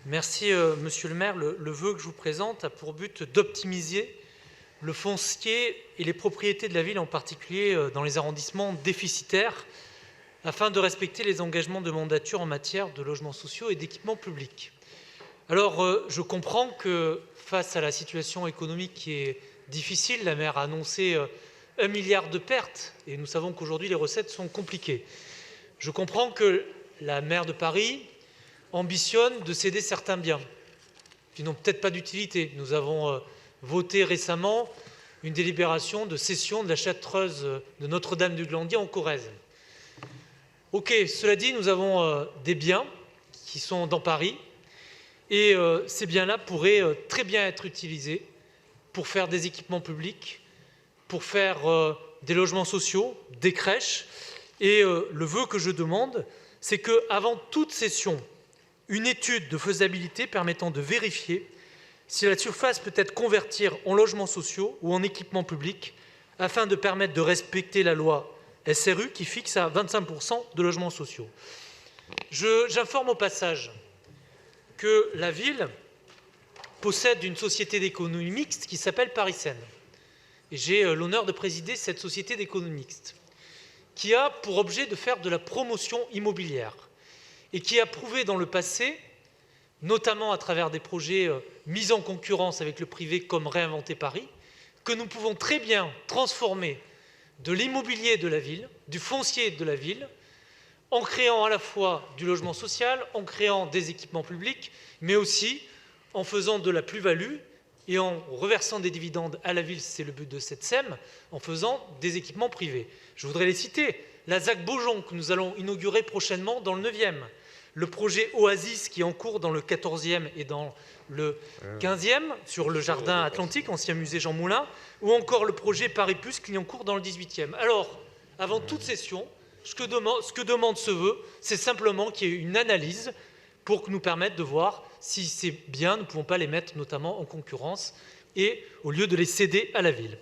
Merci, monsieur le maire. Le vœu que je vous présente a pour but d'optimiser le foncier et les propriétés de la ville, en particulier dans les arrondissements déficitaires, afin de respecter les engagements de mandature en matière de logements sociaux et d'équipements publics. Alors, je comprends que face à la situation économique qui est difficile, la maire a annoncé 1 milliard de pertes, et nous savons qu'aujourd'hui les recettes sont compliquées. Je comprends que la maire de Paris ambitionne de céder certains biens qui n'ont peut-être pas d'utilité. Nous avons voté récemment une délibération de cession de la chartreuse de Notre-Dame-du-Glandier en Corrèze. Ok, cela dit, nous avons des biens qui sont dans Paris et ces biens-là pourraient très bien être utilisés pour faire des équipements publics, pour faire des logements sociaux, des crèches. Et le vœu que je demande, c'est qu'avant toute cession, une étude de faisabilité permettant de vérifier si la surface peut être convertie en logements sociaux ou en équipements publics, afin de permettre de respecter la loi SRU qui fixe à 25% de logements sociaux. J'informe au passage que la ville possède une société d'économie mixte qui s'appelle Paris Seine. Et j'ai l'honneur de présider cette société d'économie mixte, qui a pour objet de faire de la promotion immobilière et qui a prouvé dans le passé, notamment à travers des projets mis en concurrence avec le privé comme Réinventer Paris, que nous pouvons très bien transformer de l'immobilier de la ville, du foncier de la ville, en créant à la fois du logement social, en créant des équipements publics, mais aussi en faisant de la plus-value et en reversant des dividendes à la ville, c'est le but de cette SEM, en faisant des équipements privés. Je voudrais les citer. La ZAC Beaujon, que nous allons inaugurer prochainement dans le 9e. Le projet Oasis, qui est en cours dans le 14e et dans le 15e, sur le jardin atlantique, ancien musée Jean Moulin, ou encore le projet Paris Plus, qui est en cours dans le 18e. Alors, avant toute session, ce que demande ce vœu, c'est simplement qu'il y ait une analyse pour nous permettre de voir si c'est bien, nous ne pouvons pas les mettre notamment en concurrence, et au lieu de les céder à la ville.